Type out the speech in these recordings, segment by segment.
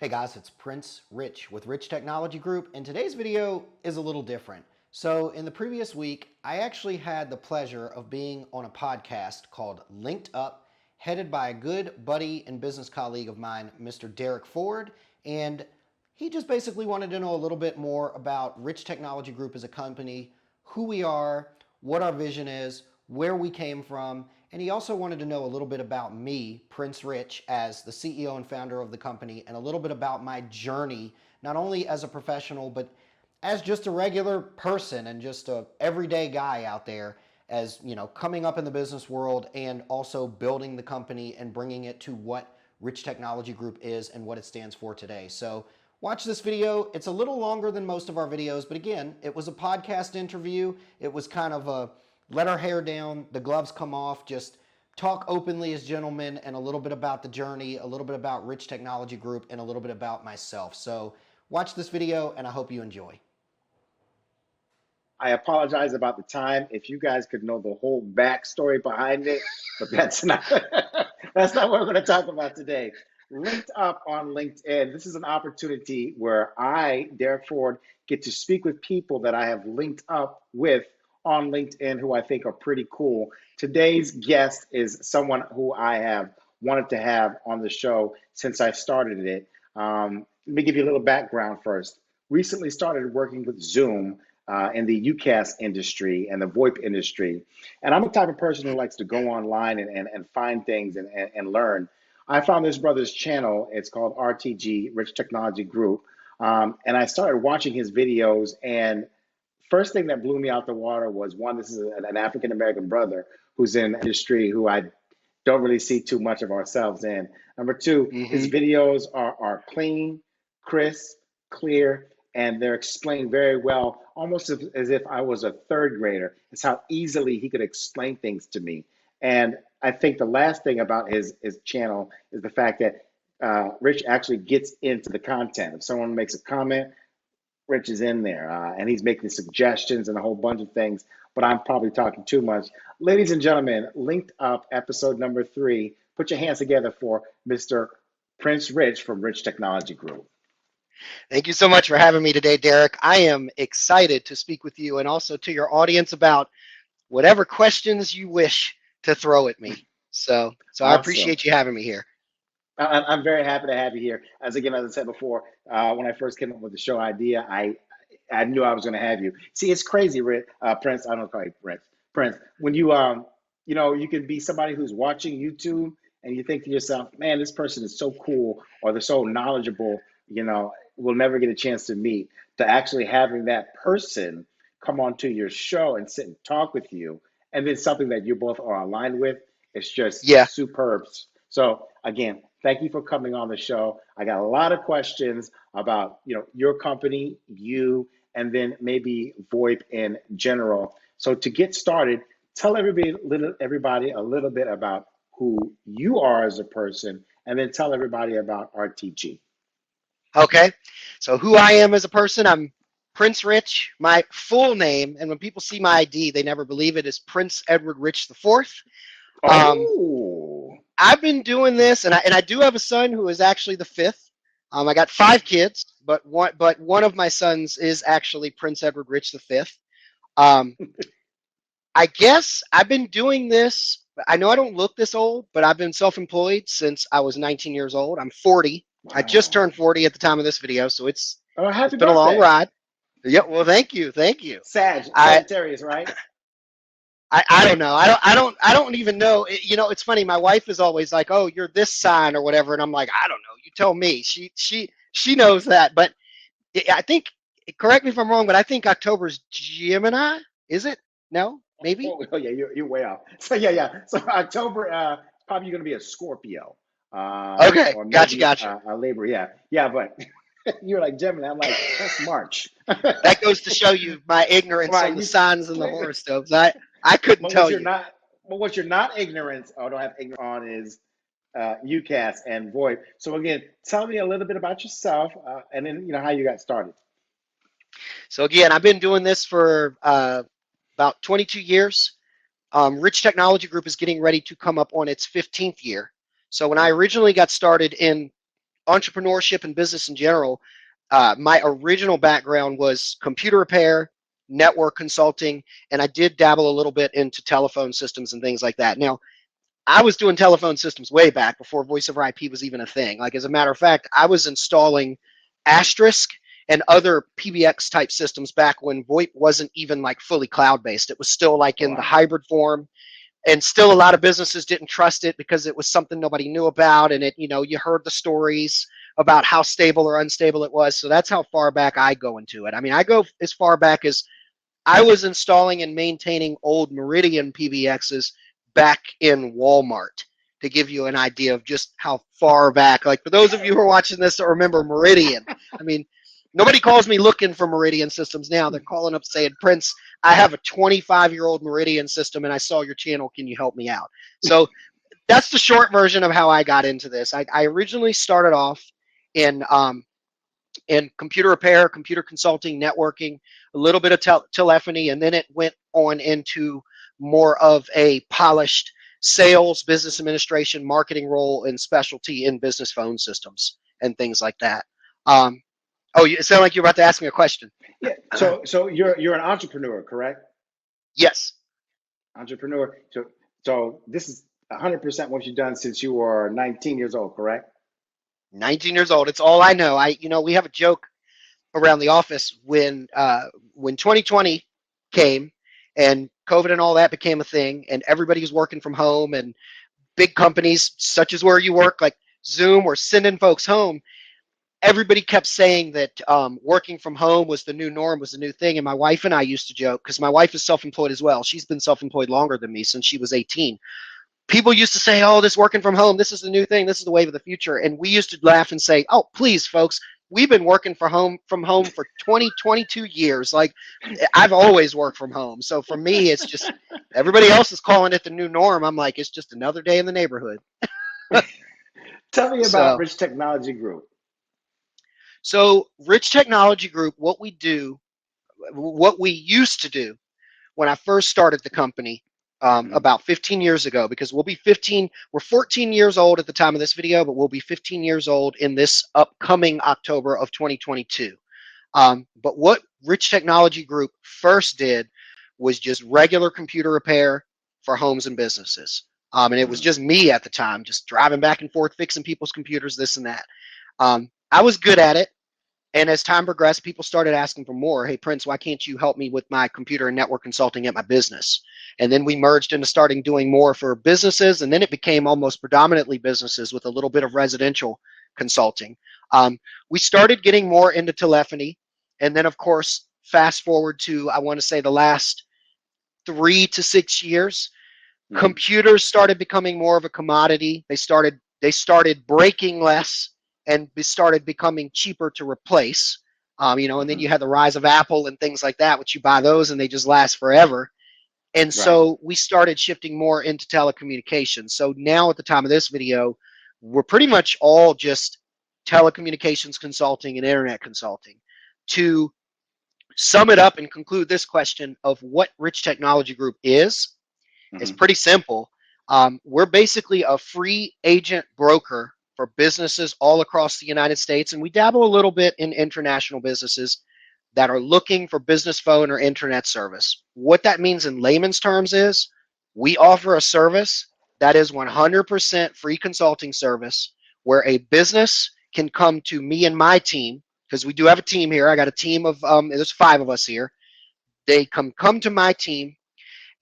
Hey guys, it's Prince Rich with Rich Technology Group, and today's video is a little different. So in the previous week, I actually had the pleasure of being on a podcast called LinkedUp, headed by a good buddy and business colleague of mine, Mr. Derek Ford, and he just basically wanted to know a little bit more about Rich Technology Group as a company, who we are, what our vision is, where we came from, and he also wanted to know a little bit about me, Prince Rich, as the CEO and founder of the company, and a little bit about my journey, not only as a professional, but as just a regular person and just a everyday guy out there, as you know, coming up in the business world and also building the company and bringing it to what Rich Technology Group is and what it stands for today. So watch this video. It's a little longer than most of our videos, but again, it was a podcast interview. It was kind of a let our hair down, the gloves come off, just talk openly as gentlemen, and a little bit about the journey, a little bit about Rich Technology Group, and a little bit about myself. So watch this video, and I hope you enjoy. I apologize about the time. If you guys could know the whole backstory behind it, but that's not that's not what we're going to talk about today. Linked up on LinkedIn. This is an opportunity where I, Derek Ford, get to speak with people that I have linked up with on LinkedIn who I think are pretty cool. Today's guest is someone who I have wanted to have on the show since I started it. Let me give you a little background first. Recently started working with Zoom in the UCaaS industry and the Voip industry. And I'm the type of person who likes to go online and find things and learn. I found this brother's channel. It's called RTG, Rich Technology Group. And I started watching his videos. And first thing that blew me out the water was one, this is an African American brother who's in industry who I don't really see too much of ourselves in. Number two, his videos are clean, crisp, clear, and they're explained very well, almost as if I was a third grader. It's how easily he could explain things to me. And I think the last thing about his channel is the fact that Rich actually gets into the content. If someone makes a comment, Rich is in there, and he's making suggestions and a whole bunch of things, but I'm probably talking too much. Ladies and gentlemen, Linked Up, episode number 3. Put your hands together for Mr. Prince Rich from Rich Technology Group. Thank you so much for having me today, Derek. I am excited to speak with you and also to your audience about whatever questions you wish to throw at me. So I Awesome. appreciate you having me here. I'm very happy to have you here. As I said before, when I first came up with the show idea, I knew I was going to have you. See, it's crazy, Prince. I don't call you Prince. Prince. When you can be somebody who's watching YouTube and you think to yourself, man, this person is so cool or they're so knowledgeable. We'll never get a chance to meet. To actually having that person come onto your show and sit and talk with you, and then something that you both are aligned with, it's just Yeah. superb. So again, thank you for coming on the show. I got a lot of questions about your company, you, and then maybe VoIP in general. So to get started, tell everybody a little bit about who you are as a person, and then tell everybody about RTG. Okay. So who I am as a person, I'm Prince Rich. My full name, and when people see my ID, they never believe it, is Prince Edward Rich IV. Oh, I've been doing this, and I do have a son who is actually the fifth. I got 5 kids, but one of my sons is actually Prince Edward Rich V. Um, I guess I've been doing this. I know I don't look this old, but I've been self-employed since I was 19 years old. I'm 40. I just wow. turned 40 at the time of this video, so it's Oh, happy been a long birthday. ride. Yeah, well, thank you, thank you. I Sagittarius, right? I don't know. I don't even know. It's funny. My wife is always like, "Oh, you're this sign or whatever," and I'm like, "I don't know. You tell me." She knows that, but I think. Correct me if I'm wrong, but I think October's Gemini. Is it? No, maybe. Oh yeah, you're way off. So yeah. So October, probably going to be a Scorpio, Okay, or gotcha, maybe gotcha. a Libra. Yeah, but you're like Gemini. I'm like, that's March. That goes to show you my ignorance Right. on the signs and the horoscopes. I couldn't But what tell you're you. not, but what you're not ignorant or don't have ignorance on is UCAS and VoIP. So again, tell me a little bit about yourself, and then how you got started. So again, I've been doing this for about 22 years. Rich Technology Group is getting ready to come up on its 15th year. So when I originally got started in entrepreneurship and business in general, my original background was computer repair, network consulting, and I did dabble a little bit into telephone systems and things like that. Now, I was doing telephone systems way back before voice over IP was even a thing. Like, as a matter of fact, I was installing Asterisk and other PBX type systems back when VoIP wasn't even like fully cloud based. It was still like in the Wow. hybrid form, and still a lot of businesses didn't trust it because it was something nobody knew about. And it, you heard the stories about how stable or unstable it was. So that's how far back I go into it. I mean, I go as far back as I was installing and maintaining old Meridian PBXs back in Walmart, to give you an idea of just how far back. Like, for those of you who are watching this that remember Meridian, I mean, nobody calls me looking for Meridian systems now. They're calling up saying, Prince, I have a 25-year-old Meridian system and I saw your channel. Can you help me out? So that's the short version of how I got into this. I originally started off in computer repair, computer consulting, networking, a little bit of telephony, and then it went on into more of a polished sales, business administration, marketing role, and specialty in business phone systems and things like that. It sounded like you were about to ask me a question. Yeah. So you're an entrepreneur, correct? Yes. Entrepreneur. So this is 100% what you've done since you were 19 years old, correct? 19 years old. It's all I know. We have a joke around the office when 2020 came and COVID and all that became a thing, and everybody was working from home, and big companies such as where you work, like Zoom, were sending folks home. Everybody kept saying that working from home was the new norm, was the new thing. And my wife and I used to joke, because my wife is self-employed as well. She's been self-employed longer than me, since she was 18. People used to say, oh, this working from home, this is the new thing, this is the wave of the future. And we used to laugh and say, oh, please, folks, we've been working from home for 20, 22 years. Like, I've always worked from home. So for me, it's just, everybody else is calling it the new norm. I'm like, it's just another day in the neighborhood. Tell me about So, Rich Technology Group. so Rich Technology Group, what we used to do when I first started the company, Mhm. about 15 years ago, because we're 14 years old at the time of this video, but we'll be 15 years old in this upcoming October of 2022. But what Rich Technology Group first did was just regular computer repair for homes and businesses. And it was Mhm. just me at the time, just driving back and forth, fixing people's computers, this and that. I was good at it. And as time progressed, people started asking for more. Hey, Prince, why can't you help me with my computer and network consulting at my business? And then we merged into starting doing more for businesses. And then it became almost predominantly businesses with a little bit of residential consulting. We started getting more into telephony. And then, of course, fast forward to, I want to say, the last 3 to 6 years, Mhm. computers started becoming more of a commodity. They started breaking less and started becoming cheaper to replace. And then Mhm. you had the rise of Apple and things like that, which you buy those and they just last forever. And Right. so we started shifting more into telecommunications. So now at the time of this video, we're pretty much all just telecommunications consulting and internet consulting. To sum it up and conclude this question of what Rich Technology Group is, it's Mhm. pretty simple. We're basically a free agent broker for businesses all across the United States, and we dabble a little bit in international businesses that are looking for business phone or internet service. What that means in layman's terms is we offer a service that is 100% free consulting service, where a business can come to me and my team, because we do have a team here. I got a team of, there's 5 of us here. They come to my team,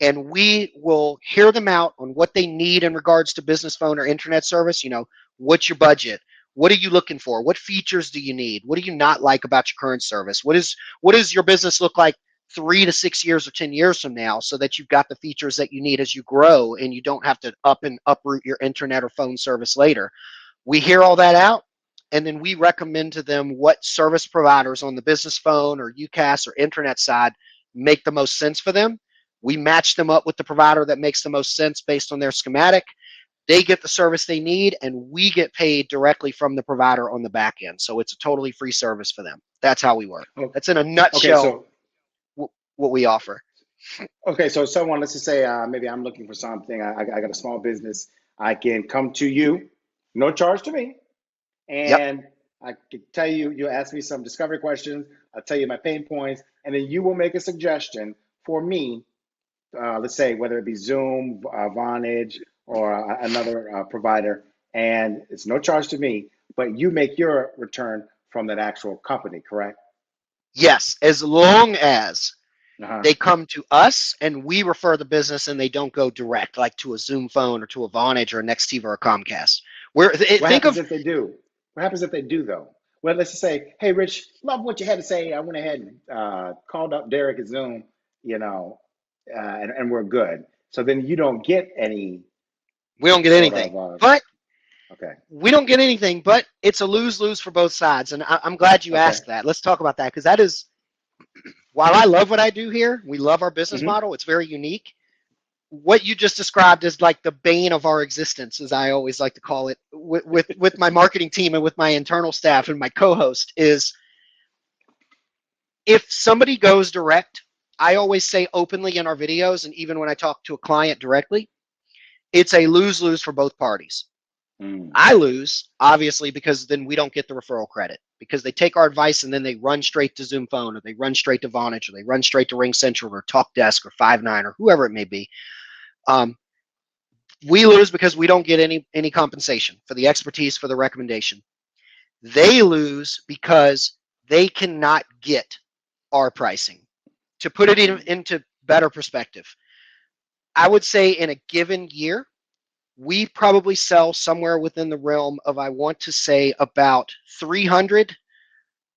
and we will hear them out on what they need in regards to business phone or internet service. What's your budget? What are you looking for? What features do you need? What do you not like about your current service? What does your business look like 3 to 6 years or 10 years from now, so that you've got the features that you need as you grow and you don't have to uproot your internet or phone service later? We hear all that out, and then we recommend to them what service providers on the business phone or UCAS or internet side make the most sense for them. We match them up with the provider that makes the most sense based on their schematic. They get the service they need, and we get paid directly from the provider on the back end. So it's a totally free service for them. That's how we work. Oh, That's in a okay. nutshell So what we offer. okay. So someone, let's just say, maybe I'm looking for something. I got a small business. I can come to you, no charge to me, Yep. and I could tell you, you'll ask me some discovery questions. I'll tell you my pain points, and then you will make a suggestion for me. Let's say whether it be Zoom, Vonage, or another provider, and it's no charge to me, but you make your return from that actual company, correct? Yes, as long as Uh-huh. they come to us and we refer the business and they don't go direct, like to a Zoom phone or to a Vonage or a Nextiva or a Comcast. What Think happens of if they do? What happens if they do though? Well, let's just say, hey, Rich, love what you had to say. I went ahead and called up Derek at Zoom, you know, and we're good. So then you don't get any we don't get sort anything, of, but okay, it's a lose-lose for both sides. And I'm glad you okay. asked that. Let's talk about that because that is, while I love what I do here, we love our business Hmm. model. It's very unique. What you just described is like the bane of our existence, as I always like to call it, with my marketing team and with my internal staff and my co-host is if somebody goes direct, I always say openly in our videos, and even when I talk to a client directly, it's a lose-lose for both parties. Mm. I lose, obviously, because then we don't get the referral credit because they take our advice and then they run straight to Zoom Phone or they run straight to Vonage or they run straight to Ringcentral or TalkDesk or Five9 or whoever it may be. Um, we lose because we don't get any compensation for the expertise, for the recommendation. They lose because they cannot get our pricing. To put it into better perspective, I would say in a given year, we probably sell somewhere within the realm of, I want to say, about 300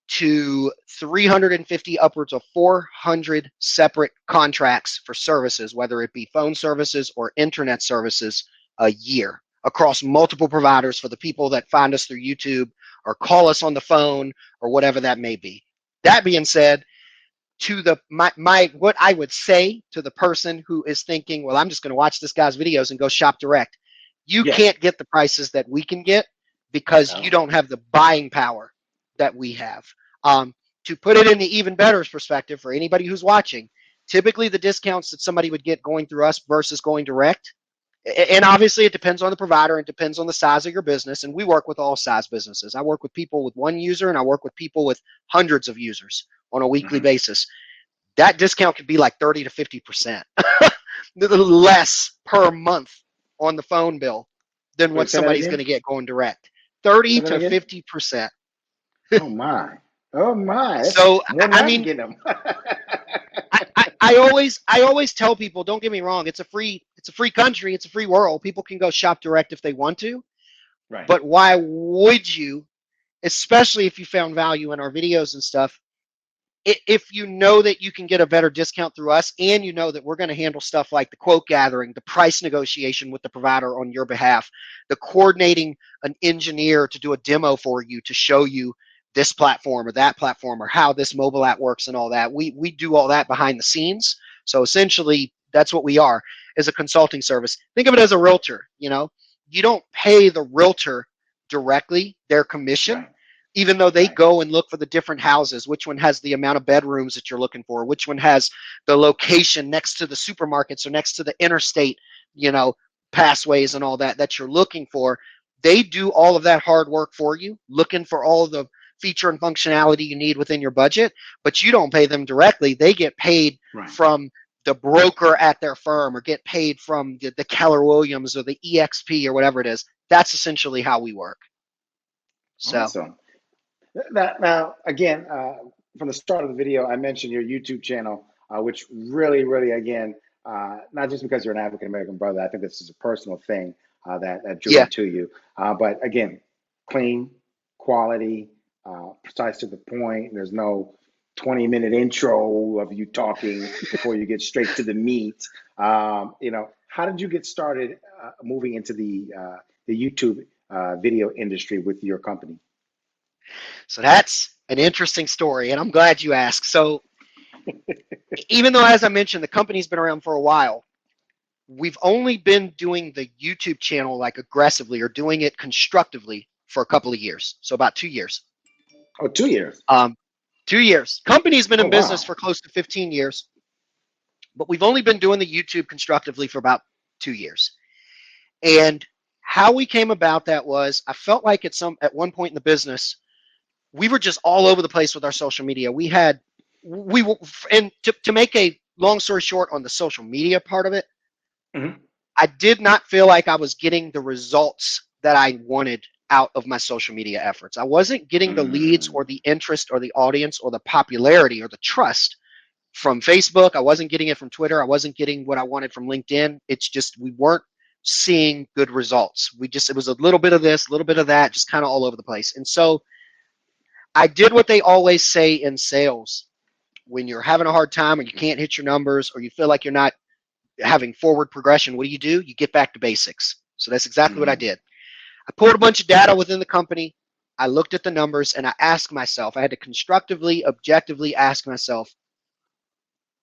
to 350, upwards of 400 separate contracts for services, whether it be phone services or internet services, a year across multiple providers for the people that find us through YouTube or call us on the phone or whatever that may be. That being said, to the my what I would say to the person who is thinking, well, I'm just going to watch this guy's videos and go shop direct. You Yeah. can't get the prices that we can get because you Oh. don't have the buying power that we have. Um, to put it in the even better perspective for anybody who's watching, typically the discounts that somebody would get going through us versus going direct, and obviously it depends on the provider, it depends on the size of your business, and we work with all size businesses. I work with people with one user and I work with people with hundreds of users on a weekly Hmm. basis. That discount could be like 30 to 50% less per month on the phone bill than what Wait, say that somebody's going again. to get going direct. Say 30 that to again. 50%. Oh my. Oh my. That's So more than I I can mean, get them. I always tell people, don't get me wrong, it's a free country, it's a free world. People can go shop direct if they want to, Right. but why would you, especially if you found value in our videos and stuff, if you know that you can get a better discount through us and you know that we're going to handle stuff like the quote gathering, the price negotiation with the provider on your behalf, the coordinating an engineer to do a demo for you to show you this platform or that platform or how this mobile app works and all that. We do all that behind the scenes. So essentially that's what we are, as a consulting service. Think of it as a realtor, you don't pay the realtor directly their commission, Right. even though they Right. go and look for the different houses, which one has the amount of bedrooms that you're looking for, which one has the location next to the supermarkets or next to the interstate, passways and all that you're looking for. They do all of that hard work for you, looking for all the feature and functionality you need within your budget, but you don't pay them directly. They get paid Right. from the broker at their firm or get paid from the Keller Williams or the EXP or whatever it is. That's essentially how we work. So, Awesome. Now, again, from the start of the video, I mentioned your YouTube channel, which really, really, again, not just because you're an African American brother, I think this is a personal thing that drew me yeah. to you. But again, clean, quality, precise to the point. There's no 20-minute intro of you talking before you get straight to the meat. How did you get started moving into the YouTube video industry with your company? So that's an interesting story, and I'm glad you asked. So even though, as I mentioned, the company's been around for a while, we've only been doing the YouTube channel like aggressively or doing it constructively for a couple of years. So about 2 years. Oh, 2 years. 2 years. Company's been Oh, in business wow. for close to 15 years, but we've only been doing the YouTube constructively for about 2 years. And how we came about that was I felt like at one point in the business, we were just all over the place with our social media. And to make a long story short on the social media part of it, Mhm. I did not feel like I was getting the results that I wanted out of my social media efforts. I wasn't getting the leads Mm. or the interest or the audience or the popularity or the trust from Facebook. I wasn't getting it from Twitter. I wasn't getting what I wanted from LinkedIn. It's just we weren't seeing good results. It was a little bit of this, a little bit of that, just kind of all over the place. And so I did what they always say in sales. When you're having a hard time or you can't hit your numbers or you feel like you're not having forward progression, what do? You get back to basics. So that's exactly what I Mm. did. I pulled a bunch of data within the company. I looked at the numbers and I asked myself, I had to constructively, objectively ask myself,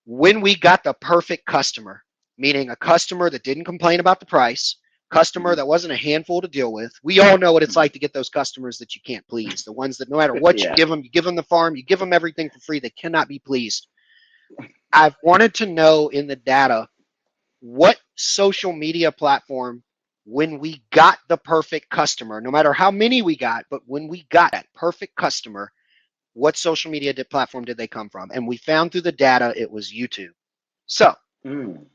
when we got the perfect customer, meaning a customer that didn't complain about the price, customer Mhm. that wasn't a handful to deal with. We all know what it's Mhm. like to get those customers that you can't please, the ones that no matter what Yeah. you give them the farm, you give them everything for free, they cannot be pleased. I've wanted to know in the data what social media platform, when we got the perfect customer, no matter how many we got, but when we got that perfect customer, what social media platform did they come from? And we found through the data it was YouTube. So Mm.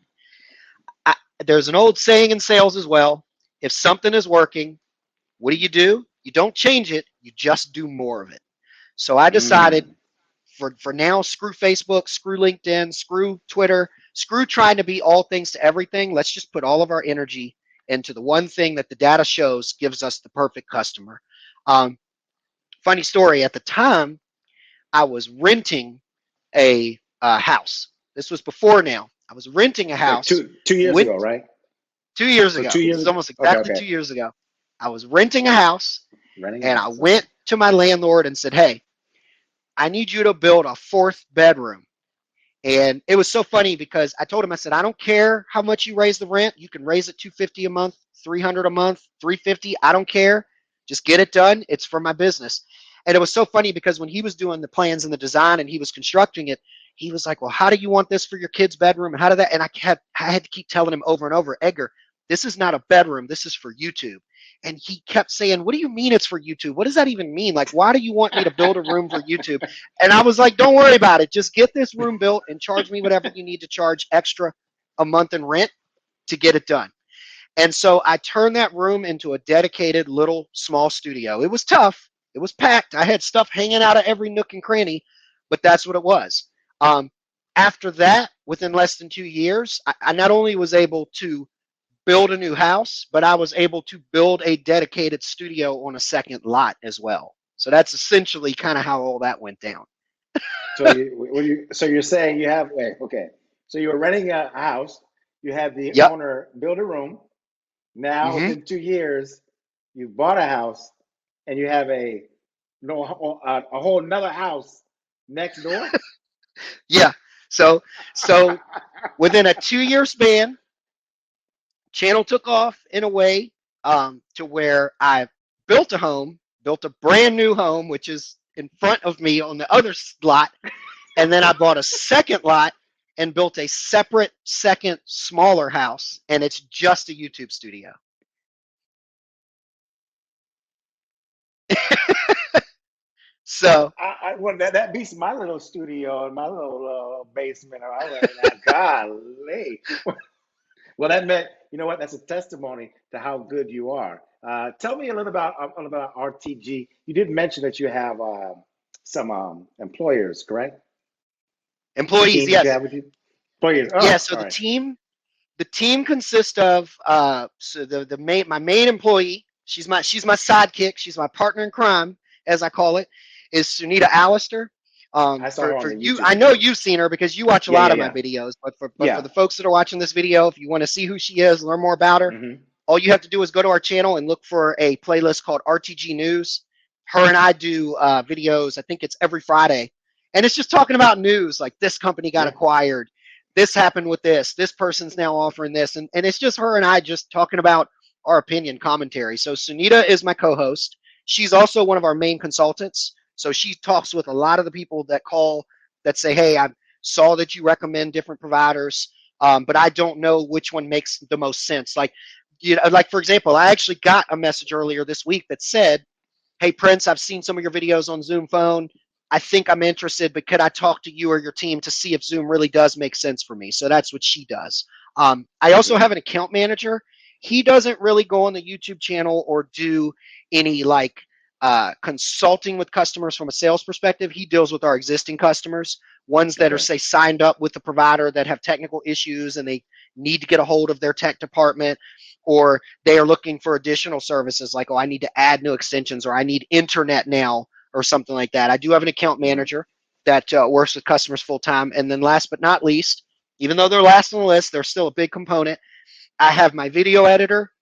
I, there's an old saying in sales as well. If something is working, what do? You don't change it, you just do more of it. So I decided Mm. for now, screw Facebook, screw LinkedIn, screw Twitter, screw trying to be all things to everything. Let's just put all of our energy into the one thing that the data shows gives us the perfect customer. Um, Funny story, at the time, I was renting a house. This was before now. I was renting a Like house, 2 years went ago, right? 2 years So ago. 2 years This is ago. almost Okay. exactly Okay. 2 years ago. I was renting a house Renting a and I house. Okay. went to my landlord and said, hey, I need you to build a fourth bedroom. And it was so funny because I told him, I said, I don't care how much you raise the rent. You can raise it $250 a month, $300 a month, $350. I don't care. Just get it done. It's for my business. And it was so funny because when he was doing the plans and the design and he was constructing it, he was like, well, how do you want this for your kid's bedroom? And how did that? And I had to keep telling him over and over, Edgar, this is not a bedroom. This is for YouTube. And he kept saying, what do you mean it's for YouTube? What does that even mean? Like, why do you want me to build a room for YouTube? And I was like, don't worry about it. Just get this room built and charge me whatever you need to charge extra a month in rent to get it done. And so I turned that room into a dedicated little small studio. It was tough. It was packed. I had stuff hanging out of every nook and cranny, but that's what it was. Um, After that, within less than 2 years, I not only was able to build a new house, but I was able to build a dedicated studio on a second lot as well. So that's essentially kind of how all that went down. So you're saying you have, wait, okay. So you were renting a house, you had the Yep. owner build a room. Now Hmm. within 2 years, you bought a house and you have a whole another house next door. Yeah. So so within a 2 year span, channel took off in a way to where I built a brand new home, which is in front of me on the other lot, and then I bought a second lot and built a separate second smaller house, and it's just a YouTube studio. So Well, that beats my little studio and my little basement. I was like, now, golly. Well, that meant, you know what? That's a testimony to how good you are. Tell me a little about RTG. You did mention that you have some employers, correct? The employees, team that you yes, have with you? Employers. yeah. Oh, So all right. the team consists of so the main my main employee. She's my sidekick. She's my partner in crime, as I call it. Is Sunita Allister. I saw her on For the you, YouTube I know video. you've seen her because you watch a Yeah, lot yeah, of my yeah. videos. But for Yeah. the folks that are watching this video, if you want to see who she is, learn more about her, Hmm. all you have to do is go to our channel and look for a playlist called RTG News. Her and I do videos. I think it's every Friday, and it's just talking about news. Like this company got Yeah. acquired, this happened with this person's now offering this, and it's just her and I just talking about our opinion commentary. So Sunita is my co-host. She's also one of our main consultants. So she talks with a lot of the people that call that say, hey, I saw that you recommend different providers, but I don't know which one makes the most sense. Like like for example, I actually got a message earlier this week that said, "Hey Prince, I've seen some of your videos on Zoom Phone. I think I'm interested, but could I talk to you or your team to see if Zoom really does make sense for me?" So that's what she does. I also have an account manager. He doesn't really go on the YouTube channel or do any like consulting with customers from a sales perspective. He deals with our existing customers, ones that are, Okay. say, signed up with the provider that have technical issues and they need to get a hold of their tech department, or they are looking for additional services like, oh, I need to add new extensions, or I need internet now, or something like that. I do have an account manager that works with customers full time. And then last but not least, even though they're last on the list, they're still a big component. I have my video editor,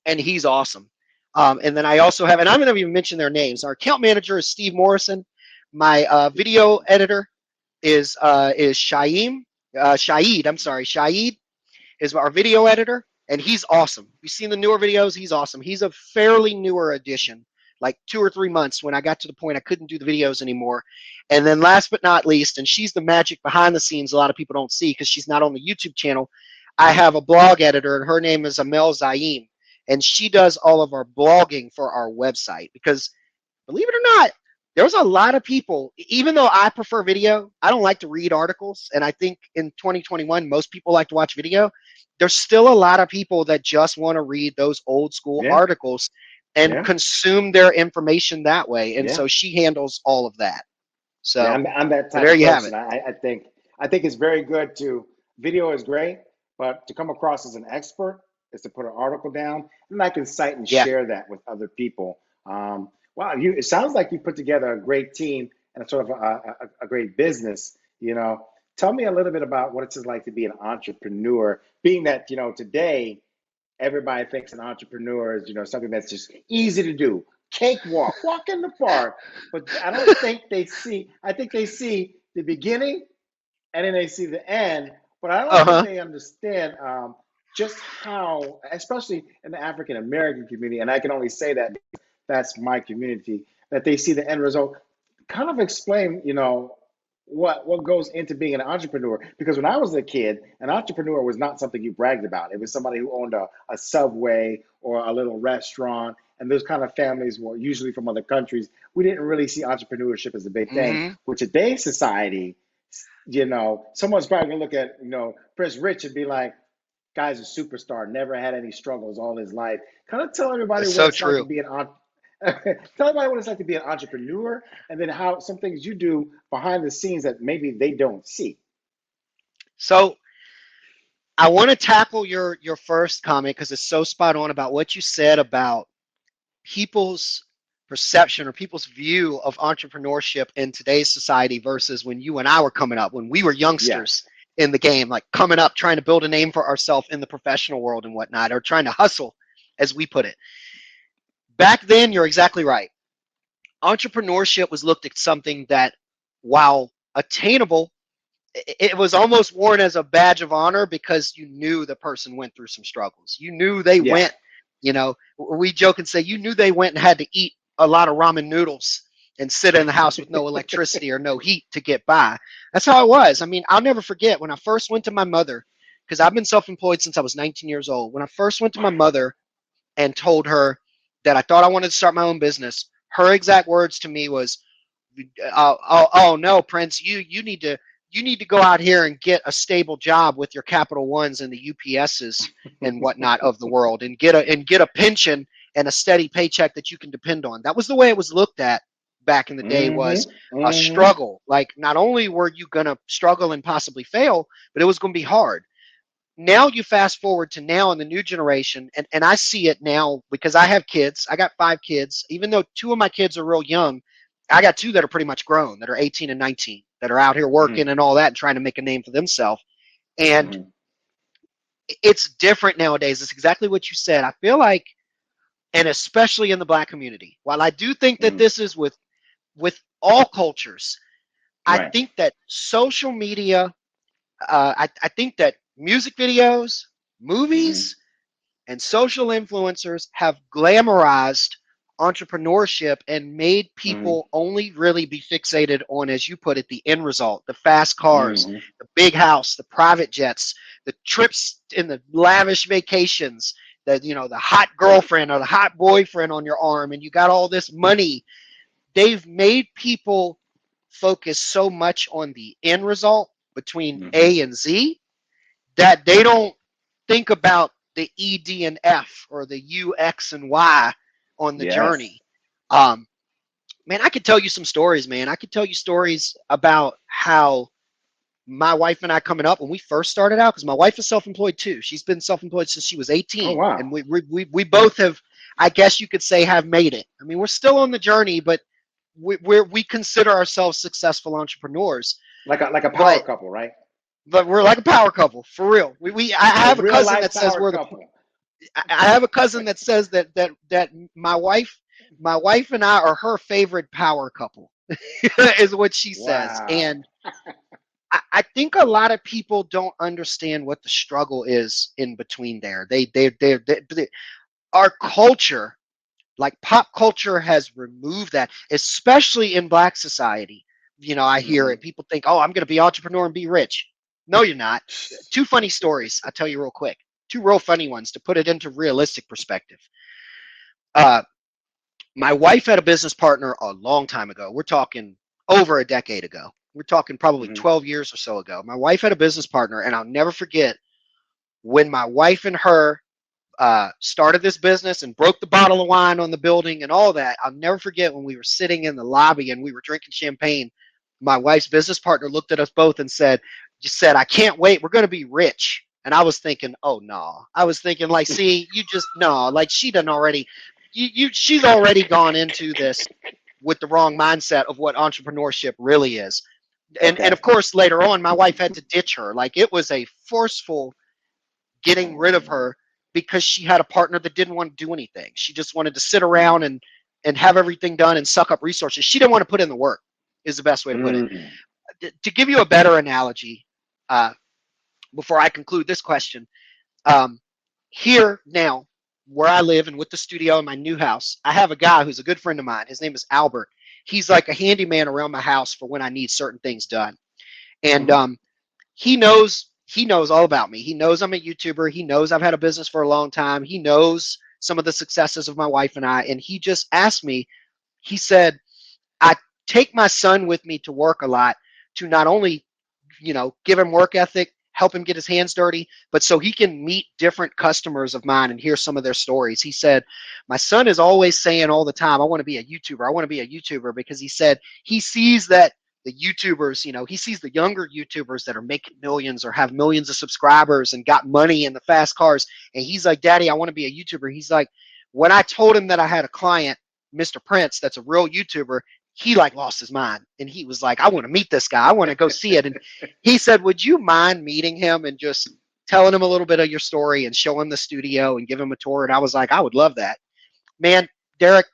and he's awesome. And then I also have, and I'm going to even mention their names. Our account manager is Steve Morrison. My video editor is Shaeed. Shaeed is our video editor, and he's awesome. You've seen the newer videos, he's awesome. He's a fairly newer addition, like 2 or 3 months when I got to the point I couldn't do the videos anymore. And then last but not least, and she's the magic behind the scenes a lot of people don't see because she's not on the YouTube channel, I have a blog editor, and her name is Amel Zaim, and she does all of our blogging for our website because, believe it or not, there's a lot of people, even though I prefer video, I don't like to read articles. And I think in 2021, most people like to watch video. There's still a lot of people that just want to read those old school Yeah. articles and Yeah. consume their information that way. And Yeah. so she handles all of that. So Yeah, I'm that type there of you have it. person. I think it's very good to video is great, but to come across as an expert is to put an article down and I can cite and Yeah. share that with other people. Wow, it sounds like you put together a great team and a sort of a great business. Tell me a little bit about what it's like to be an entrepreneur, being that today everybody thinks an entrepreneur is something that's just easy to do, cakewalk, walk in the park. But I don't think they see. I think they see the beginning and then they see the end, but I don't think Uh-huh. they understand just how, especially in the African American community, and I can only say that because that's my community, that they see the end result. Kind of explain, what goes into being an entrepreneur. Because when I was a kid, an entrepreneur was not something you bragged about. It was somebody who owned a Subway or a little restaurant. And those kind of families were usually from other countries. We didn't really see entrepreneurship as a big thing. Mm-hmm. With today's society, someone's probably gonna look at, Prince Rich and be like, guy's a superstar, never had any struggles all his life. Kind of tell everybody It's what so it's like to true. be an tell everybody what it's like to be an entrepreneur, and then how some things you do behind the scenes that maybe they don't see. So I want to tackle your first comment because it's so spot on about what you said about people's perception or people's view of entrepreneurship in today's society versus when you and I were coming up, when we were Yeah. youngsters in the game, like coming up, trying to build a name for ourselves in the professional world and whatnot, or trying to hustle, as we put it. Back then, you're exactly right. Entrepreneurship was looked at something that, while attainable, it was almost worn as a badge of honor because you knew the person went through some struggles. You knew they Yeah. went, we joke and say, you knew they went and had to eat a lot of ramen noodles and sit in the house with no electricity or no heat to get by. That's how it was. I mean, I'll never forget when I first went to my mother, because I've been self-employed since I was 19 years old. When I first went to my mother and told her that I thought I wanted to start my own business, her exact words to me was, oh no, Prince, you need to go out here and get a stable job with your Capital Ones and the UPSs and whatnot of the world, and get a pension and a steady paycheck that you can depend on. That was the way it was looked at back in the day, was a struggle. Like, not only were you going to struggle and possibly fail, but it was going to be hard. Now you fast forward to now in the new generation, and I see it now because I have kids. I got 5 kids. Even though 2 of my kids are real young, I got 2 that are pretty much grown, that are 18 and 19, that are out here working and all that and trying to make a name for themselves. And it's different nowadays. It's exactly what you said. I feel like, and especially in the Black community, while I do think that this is with all cultures, I Right. think that social media, I think that music videos, movies, and social influencers have glamorized entrepreneurship and made people only really be fixated on, as you put it, the end result, the fast cars, the big house, the private jets, the trips and the lavish vacations, the hot girlfriend or the hot boyfriend on your arm, and you got all this money. They've made people focus so much on the end result between A and Z that they don't think about the E, D, and F, or the U, X, and Y on the journey. Man, I could tell you some stories, man. I could tell you stories about how my wife and I coming up when we first started out, because my wife is self-employed too. She's been self-employed since she was 18. Oh, wow. And we both have, I guess you could say, have made it. I mean, we're still on the journey, but we consider ourselves successful entrepreneurs. Like a power couple, right? But we're like a power couple, for real. I have a cousin that says we're I have a cousin that says that my wife and I are her favorite power couple, is what she says. Wow. And I think a lot of people don't understand what the struggle is in between there. Our culture, like pop culture, has removed that, especially in Black society. I hear it. People think, oh, I'm going to be an entrepreneur and be rich. No, you're not. Two funny stories I'll tell you real quick. Two real funny ones to put it into realistic perspective. My wife had a business partner a long time ago. We're talking over a decade ago. We're talking probably 12 years or so ago. My wife had a business partner, and I'll never forget when my wife and her started this business and broke the bottle of wine on the building and all that. I'll never forget when we were sitting in the lobby and we were drinking champagne. My wife's business partner looked at us both and said, I can't wait. We're going to be rich. And I was thinking, oh, no. I was thinking, like, see, you just, no, like she done already, she's already gone into this with the wrong mindset of what entrepreneurship really is. And of course, later on, my wife had to ditch her. Like, it was a forceful getting rid of her because she had a partner that didn't want to do anything. She just wanted to sit around and have everything done and suck up resources. She didn't want to put in the work, is the best way to put it. To give you a better analogy, before I conclude this question, here now, where I live and with the studio in my new house, I have a guy who's a good friend of mine. His name is Albert. He's like a handyman around my house for when I need certain things done. And he knows all about me. He knows I'm a YouTuber. He knows I've had a business for a long time. He knows some of the successes of my wife and I. And he just asked me, he said, I take my son with me to work a lot to not only, give him work ethic, help him get his hands dirty, but so he can meet different customers of mine and hear some of their stories. He said, my son is always saying all the time, I want to be a YouTuber. I want to be a YouTuber, because he said he sees that the YouTubers, he sees the younger YouTubers that are making millions or have millions of subscribers and got money in the fast cars. And he's like, Daddy, I want to be a YouTuber. He's like, when I told him that I had a client, Mr. Prince, that's a real YouTuber, he like lost his mind. And he was like, I want to meet this guy. I want to go see it. And he said, would you mind meeting him and just telling him a little bit of your story and show him the studio and give him a tour? And I was like, I would love that. Man, Derek,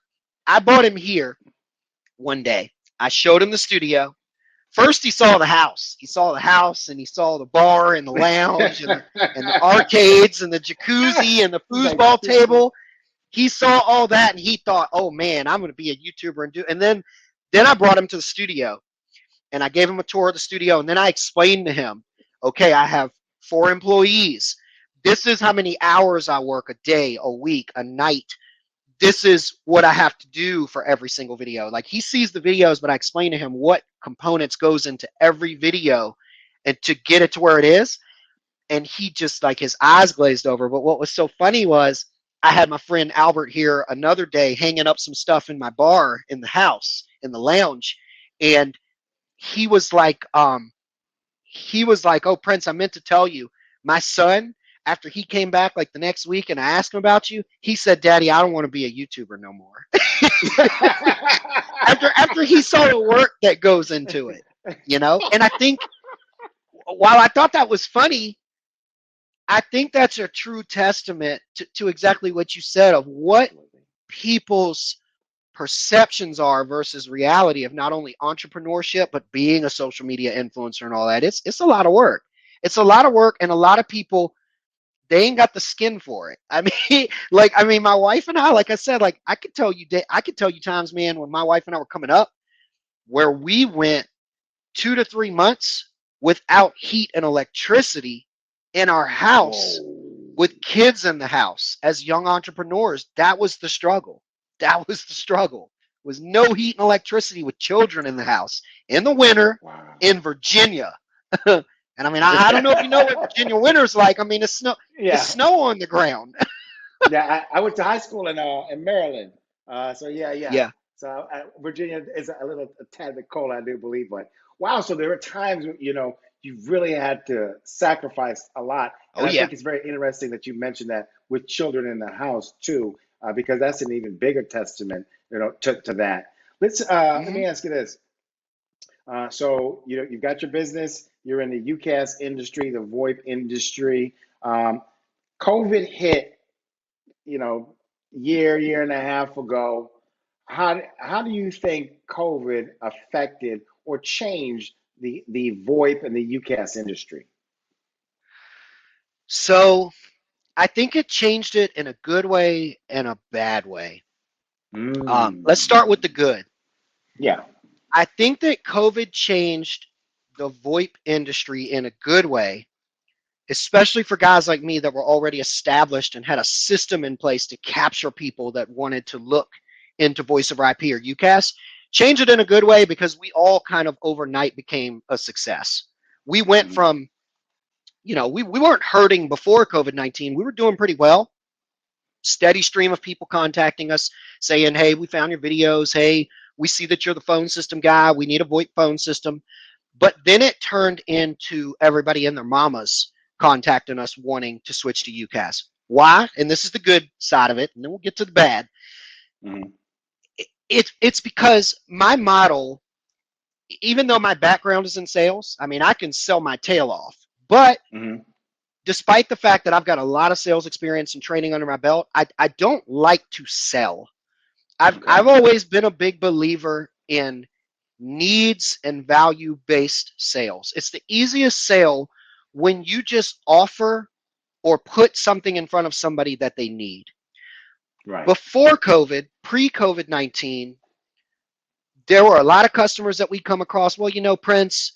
I brought him here one day. I showed him the studio. First, he saw the house. He saw the house, and he saw the bar and the lounge and the arcades and the jacuzzi and the foosball table. He saw all that, and he thought, oh, man, I'm going to be a YouTuber. And then I brought him to the studio, and I gave him a tour of the studio, and then I explained to him, okay, I have 4 employees. This is how many hours I work a day, a week, a night. This is what I have to do for every single video. Like, he sees the videos, but I explain to him what components goes into every video and to get it to where it is. And he just, like, his eyes glazed over. But what was so funny was I had my friend Albert here another day hanging up some stuff in my bar in the house, in the lounge. And he was like, oh, Prince, I meant to tell you, my son, after he came back like the next week and I asked him about you, he said, Daddy, I don't want to be a YouTuber no more. after he saw the work that goes into it, And I think, while I thought that was funny, I think that's a true testament to exactly what you said of what people's perceptions are versus reality of not only entrepreneurship, but being a social media influencer and all that. It's a lot of work. It's a lot of work, and a lot of people, they ain't got the skin for it. I mean, my wife and I, like I said, like I could tell you times, man, when my wife and I were coming up, where we went 2 to 3 months without heat and electricity in our house with kids in the house as young entrepreneurs. That was the struggle. That was the struggle. Was no heat and electricity with children in the house in the winter Wow. in Virginia. And I mean, I don't know if you know what Virginia winter's like. I mean, it's snow. It's Yeah. snow on the ground. Yeah, I went to high school in Maryland. So yeah. Yeah. So Virginia is a tad bit cold, I do believe. But wow, so there were times when, you really had to sacrifice a lot. And Oh I yeah. think it's very interesting that you mentioned that with children in the house too, because that's an even bigger testament, to that. Let Hmm. me ask you this. So you've got your business, you're in the UCAS industry, the VoIP industry. Um, COVID hit, year and a half ago. How do you think COVID affected or changed the VoIP and the UCAS industry? So I think it changed it in a good way and a bad way. Let's Mm. start with the good. Yeah. I think that COVID changed the VoIP industry in a good way, especially for guys like me that were already established and had a system in place to capture people that wanted to look into voice over IP or UCAS. Change it in a good way because we all kind of overnight became a success. We went Mhm. from, we weren't hurting before COVID-19. We were doing pretty well. Steady stream of people contacting us saying, hey, we found your videos. Hey, we see that you're the phone system guy. We need a VoIP phone system. But then it turned into everybody and their mamas contacting us wanting to switch to UCAS. Why? And this is the good side of it, and then we'll get to the bad. Mhm. It's because my model, even though my background is in sales, I mean, I can sell my tail off. But Mhm. despite the fact that I've got a lot of sales experience and training under my belt, I don't like to sell. Okay. I've always been a big believer in needs and value based sales. It's the easiest sale when you just offer or put something in front of somebody that they need. Right. Before COVID, pre COVID-19, there were a lot of customers that we come across. Well, Prince,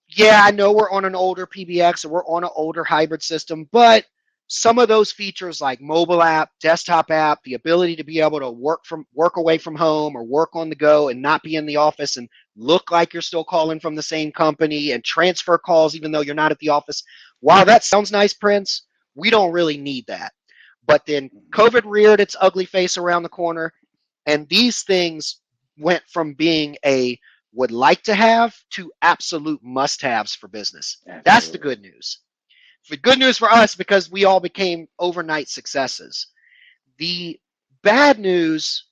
yeah, I know we're on an older PBX or we're on an older hybrid system, but some of those features like mobile app, desktop app, the ability to be able to work away from home or work on the go and not be in the office and look like you're still calling from the same company and transfer calls even though you're not at the office. While that sounds nice, Prince, we don't really need that. But then Mhm. COVID reared its ugly face around the corner, and these things went from being a would like to have to absolute must haves for business. That's the Absolutely. good news. The good news for us because we all became overnight successes. The bad news,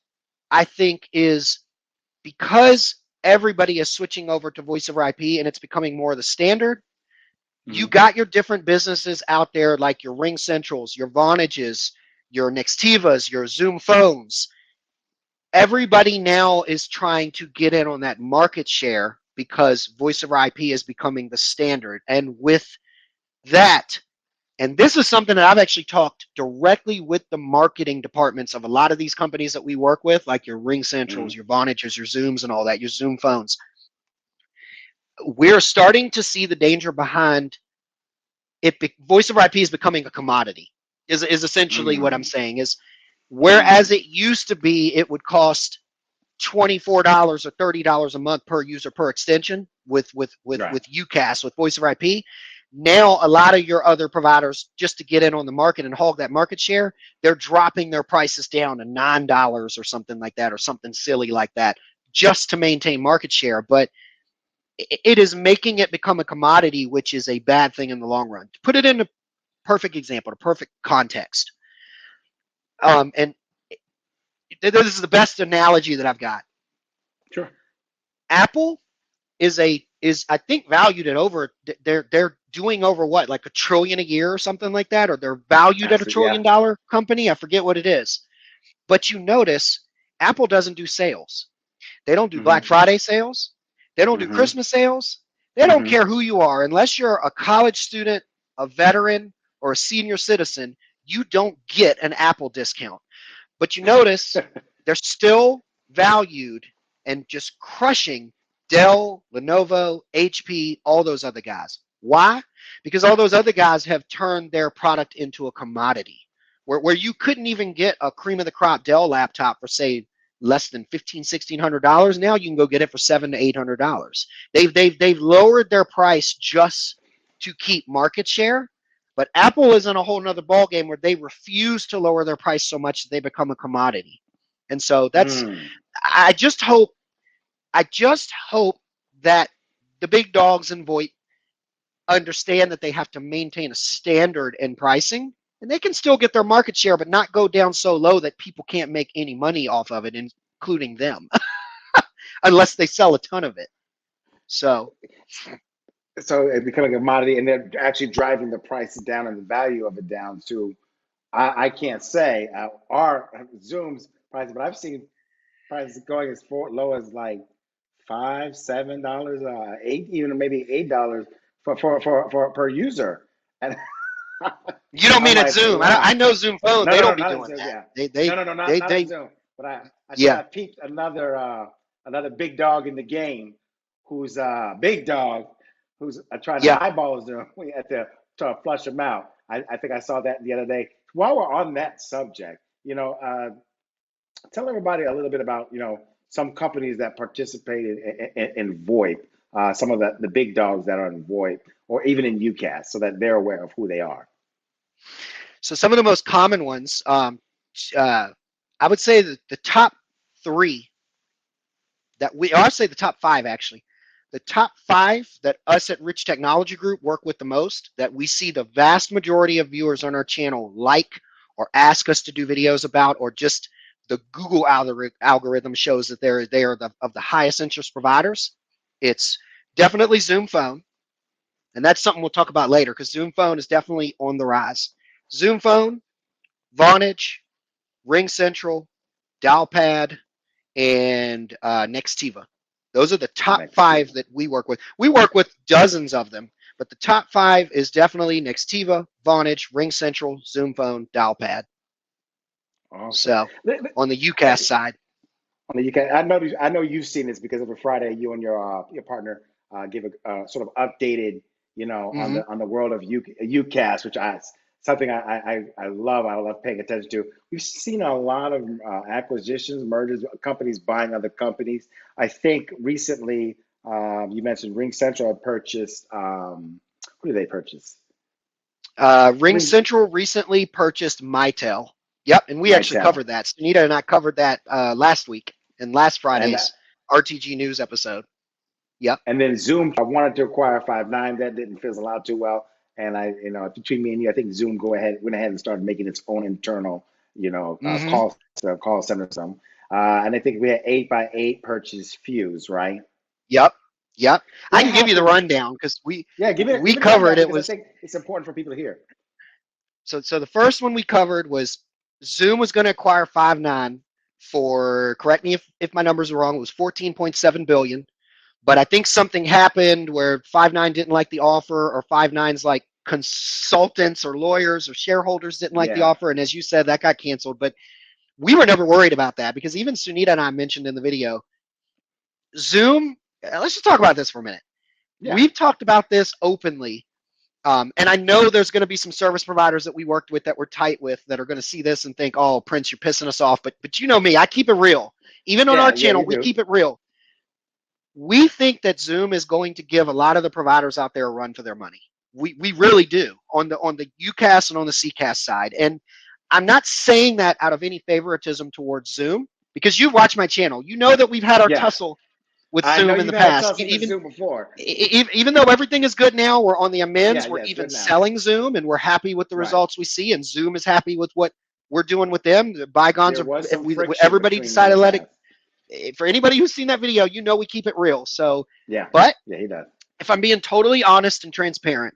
I think, is because everybody is switching over to voice over IP and it's becoming more of the standard. You Mhm. got your different businesses out there like your Ringcentrals, your Vonages, your Nextivas, your Zoom phones. Everybody now is trying to get in on that market share because voice over IP is becoming the standard. And with that, and this is something that I've actually talked directly with the marketing departments of a lot of these companies that we work with, like your Ringcentrals, Mhm. your Vonages, your Zooms, and all that, your Zoom phones. We're starting to see the danger behind it. Voice over IP is becoming a commodity. Is essentially what I'm Mm. saying. Is whereas Mm. it used to be, it would cost $24 or $30 a month per user per extension Right. with UCAS with voice over IP. Now a lot of your other providers, just to get in on the market and hog that market share, they're dropping their prices down to $9 or something like that, or something silly like that, just to maintain market share. But it is making it become a commodity, which is a bad thing in the long run. To put it in a perfect example, a perfect context, and this is the best analogy that I've got. Sure. Apple is I think valued at over, they're doing over what, like $1 trillion a year or something like that, or they're valued at $1 Absolutely. Yeah. trillion company. I forget what it is. But you notice Apple doesn't do sales. They don't do Black Mhm. Friday sales. They don't do Mhm. Christmas sales. They don't Mhm. care who you are. Unless you're a college student, a veteran, or a senior citizen, you don't get an Apple discount. But you notice they're still valued and just crushing Dell, Lenovo, HP, all those other guys. Why? because all those other guys have turned their product into a commodity where you couldn't even get a cream of the crop Dell laptop for, say, less than $1,500-$1,600. Now you can go get it for $700 to $800. They've lowered their price just to keep market share. But Apple is in a whole nother ballgame where they refuse to lower their price so much that they become a commodity. And so that's I just hope that the big dogs in Voip understand that they have to maintain a standard in pricing, and they can still get their market share, but not go down so low that people can't make any money off of it, including them, unless they sell a ton of it. So it becoming a commodity, and they're actually driving the price down and the value of it down to, I can't say our Zoom's price, but I've seen prices going as low as like $5, $7, $8, even maybe $8 for per user. And you don't mean I'm at like, Zoom. wow. I know Zoom Phone. No, They no, don't no, be not doing Zoom, that. yeah. No, not at Zoom. But I peeped another big dog in the game, who's a big dog, who's trying to eyeball Zoom at the to flush him out. I think I saw that the other day. While we're on that subject, tell everybody a little bit about some companies that participated in VoIP, some of the big dogs that are in VoIP, or even in UCAS, so that they're aware of who they are. So some of the most common ones, I would say that the top three I'd say the top five actually. The top five that us at Rich Technology Group work with the most, that we see the vast majority of viewers on our channel like or ask us to do videos about, or just the Google algorithm shows that they are of the highest interest providers. It's definitely Zoom Phone, and that's something we'll talk about later because Zoom Phone is definitely on the rise. Zoom Phone, Vonage, Ringcentral, Dialpad, and Nextiva. Those are the top five that we work with. We work with dozens of them, but the top five is definitely Nextiva, Vonage, Ringcentral, Zoom Phone, Dialpad. Awesome. So on the UCAS side. On the UCAS, I know you've seen this because every Friday you and your partner give a sort of updated, on the world of UCAS, which something I love. I love paying attention to. We've seen a lot of acquisitions, mergers, companies buying other companies. I think recently you mentioned Ringcentral purchased. Who did they purchase? Ringcentral recently purchased Mitel. Yep, and we actually covered that. Sunita and I covered that last week in last Friday's RTG News episode. Yep. And then Zoom, I wanted to acquire Five9. That didn't fizzle out too well. And between me and you, I think Zoom went ahead and started making its own internal, call center. And I think we had 8x8 purchase Fuse, right? Yep. I can give you the rundown because we covered it. I think it's important for people to hear. So the first one we covered was Zoom was going to acquire Five9 for, correct me if my numbers are wrong, it was $14.7 billion. But I think something happened where Five9 didn't like the offer, or Five9's like consultants or lawyers or shareholders didn't like the offer. And as you said, that got canceled. But we were never worried about that because even Sunita and I mentioned in the video, Zoom, let's just talk about this for a minute. Yeah. We've talked about this openly. And I know there's going to be some service providers that we worked with that we're tight with that are going to see this and think, oh, Prince, you're pissing us off. But you know me, I keep it real. Even on our channel, we keep it real. We think that Zoom is going to give a lot of the providers out there a run for their money. We really do on the UCAS and on the CCAS side. And I'm not saying that out of any favoritism towards Zoom because you've watched my channel. You know that we've had our tussle with Zoom in the past. Even though everything is good now, we're on the amends. We're even selling Zoom, and we're happy with the results we see. And Zoom is happy with what we're doing with them. The bygones everybody decided to let it. For anybody who's seen that video, you know we keep it real. So but he does. If I'm being totally honest and transparent,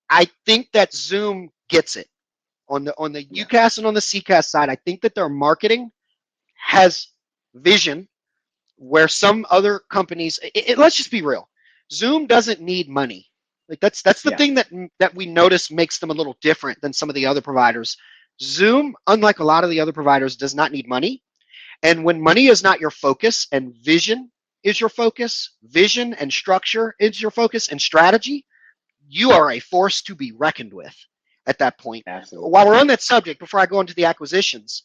I think that Zoom gets it on the UCAS and on the CCAS side. I think that their marketing has vision where some other companies, let's just be real. Zoom doesn't need money. Like that's the thing that we notice makes them a little different than some of the other providers. Zoom, unlike a lot of the other providers, does not need money. And when money is not your focus and vision is your focus, vision and structure is your focus and strategy, you are a force to be reckoned with at that point. Absolutely. While we're on that subject, before I go into the acquisitions,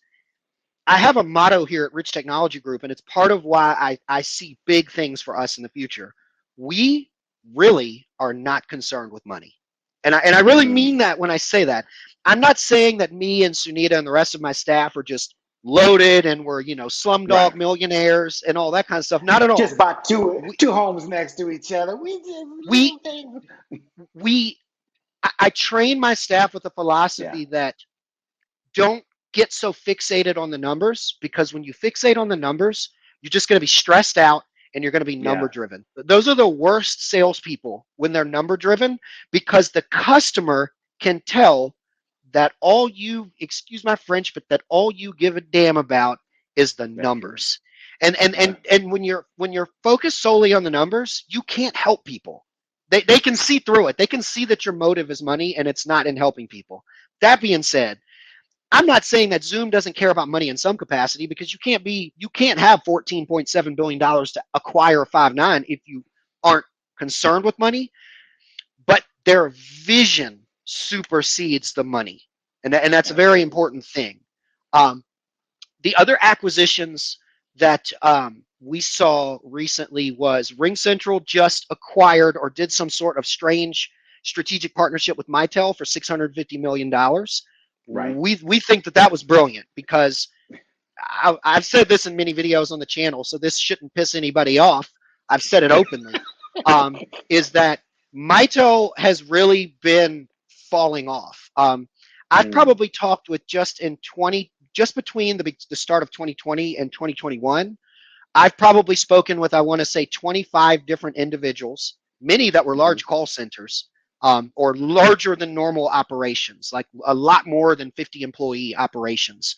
I have a motto here at Rich Technology Group, and it's part of why I see big things for us in the future. We really are not concerned with money. And I really mean that when I say that. I'm not saying that me and Sunita and the rest of my staff are just loaded and we're, slumdog Right. millionaires and all that kind of stuff. Not at all. Just bought two homes next to each other. We, we, I train my staff with a philosophy that don't get so fixated on the numbers, because when you fixate on the numbers, you're just going to be stressed out and you're going to be number driven. Those are the worst salespeople when they're number driven, because the customer can tell that all you, excuse my French, but that all you give a damn about is the numbers. And when you're focused solely on the numbers, you can't help people. They can see through it. They can see that your motive is money and it's not in helping people. That being said, I'm not saying that Zoom doesn't care about money in some capacity, because you can't have $14.7 billion to acquire Five9 if you aren't concerned with money. But their vision supersedes the money, and that's a very important thing. The other acquisitions that we saw recently was Ringcentral just acquired or did some sort of strange strategic partnership with Mitel for $650 million. Right. We think that was brilliant, because I've said this in many videos on the channel, so this shouldn't piss anybody off. I've said it openly. Is that Mitel has really been falling off. I've probably talked with just between the start of 2020 and 2021, I've probably spoken with, I want to say, 25 different individuals, many that were large call centers, or larger than normal operations, like a lot more than 50 employee operations,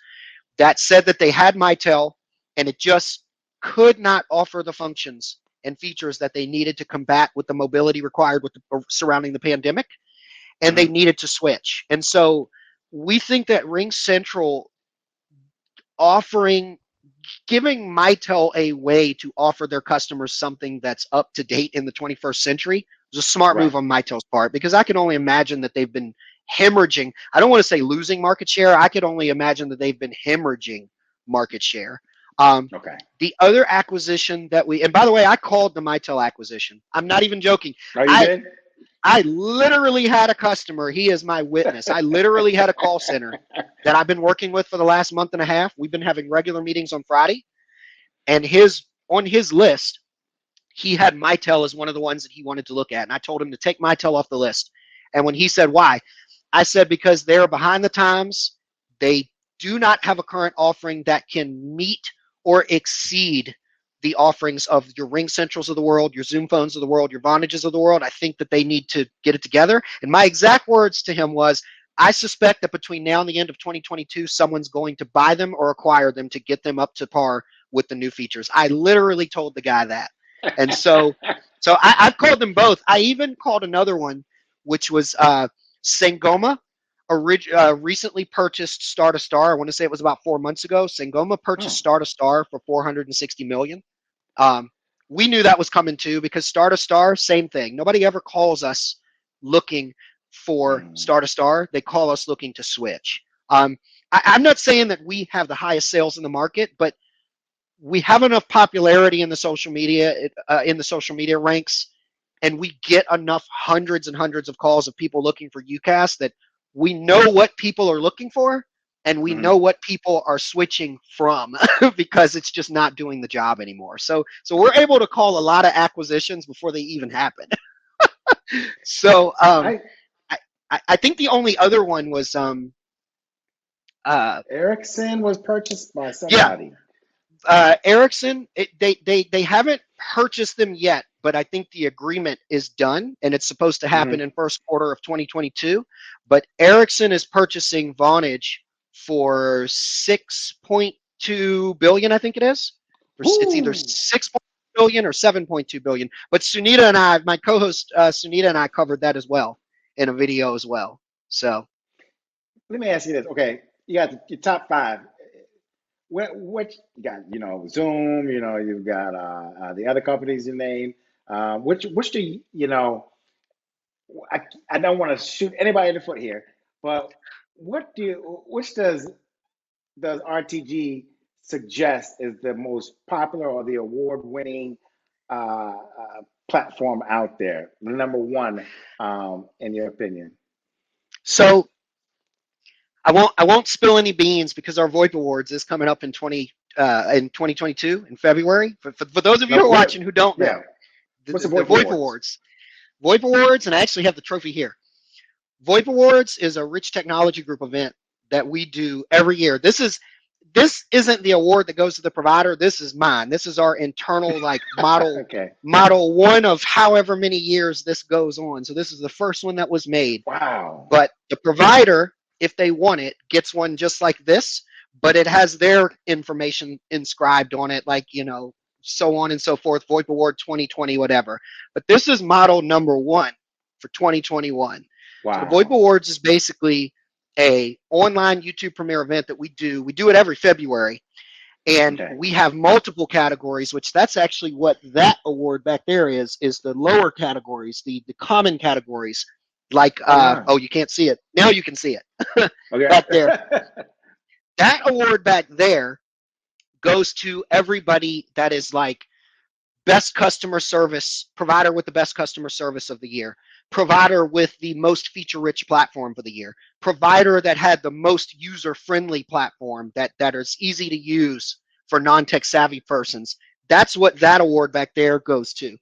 that said that they had Mitel and it just could not offer the functions and features that they needed to combat with the mobility required surrounding the pandemic, and they needed to switch. And so we think that Ringcentral giving Mitel a way to offer their customers something that's up to date in the 21st century was a smart move on Mitel's part, because I can only imagine that they've been hemorrhaging. I don't want to say losing market share. I could only imagine that they've been hemorrhaging market share. The other acquisition and by the way, I called the Mitel acquisition. I'm not even joking. Oh, you did? I literally had a customer. He is my witness. I literally had a call center that I've been working with for the last month and a half. We've been having regular meetings on Friday, and on his list, he had Mitel as one of the ones that he wanted to look at. And I told him to take Mitel off the list. And when he said, why? I said, because they're behind the times. They do not have a current offering that can meet or exceed the offerings of your Ringcentrals of the world, your Zoom phones of the world, your Vonages of the world. I think that they need to get it together. And my exact words to him was, I suspect that between now and the end of 2022, someone's going to buy them or acquire them to get them up to par with the new features. I literally told the guy that. And so I've called them both. I even called another one, which was Sangoma, recently purchased Star to Star. I want to say it was about 4 months ago. Sangoma purchased Star to Star for $460 million. We knew that was coming too, because Star to Star, same thing. Nobody ever calls us looking for Star to Star. They call us looking to switch. I'm not saying that we have the highest sales in the market, but we have enough popularity in the social media ranks, and we get enough hundreds and hundreds of calls of people looking for UCaaS that we know what people are looking for, and we know what people are switching from because it's just not doing the job anymore. So we're able to call a lot of acquisitions before they even happen. So I think the only other one was Ericsson was purchased by somebody. Ericsson, they haven't purchased them yet, but I think the agreement is done, and it's supposed to happen in first quarter of 2022. But Ericsson is purchasing Vonage for $6.2 billion, I think it is. It's either $6 billion or $7.2 billion. But Sunita and I, my co-host Sunita and I covered that as well in a video as well. So let me ask you this. Okay, you got your top five. What you got? Zoom. You've got the other companies you named. Which do I don't want to shoot anybody in the foot here, but which does RTG suggest is the most popular or the award-winning platform out there? The number one, in your opinion? So I won't spill any beans because our Voip Awards is coming up in 2022 in February. For those of you No, who are what? watching who don't Yeah. know, What's the the Voip Voip Awards? Awards. Voip Awards, and I actually have the trophy here. Voip Awards is a Rich Technology Group event that we do every year. This isn't the award that goes to the provider. This is mine. This is our internal like Okay. model one of however many years this goes on. So this is the first one that was made. Wow. But the provider, if they want it, gets one just like this, but it has their information inscribed on it, like, so on and so forth, Voip Award 2020, whatever. But this is model number one for 2021. So the Voip Wow. Awards is basically a online YouTube premiere event that we do. We do it every February, and Okay. we have multiple categories, which that's actually what that award back there is the lower categories, the common categories, like Oh, wow. you can't see it. Now you can see it Okay. back there. That award back there goes to everybody that is like best customer service, provider with the best customer service of the year, provider with the most feature-rich platform for the year, provider that had the most user-friendly platform that is easy to use for non-tech savvy persons. That's what that award back there goes to.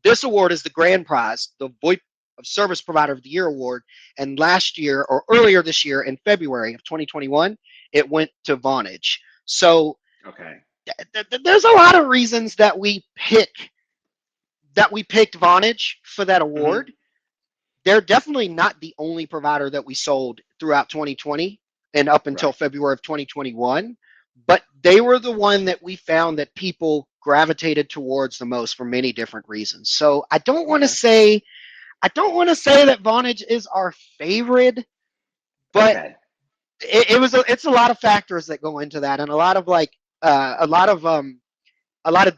This award is the grand prize, the VoIP Service Provider of the Year award. And last year, or earlier this year, in February of 2021, it went to Vonage. So Okay. there's a lot of reasons that we picked Vonage for that award. They're definitely not the only provider that we sold throughout 2020 and up until Right. February of 2021, but they were the one that we found that people gravitated towards the most for many different reasons. So I don't want to say that Vonage is our favorite, but Okay. it's a lot of factors that go into that, and a lot of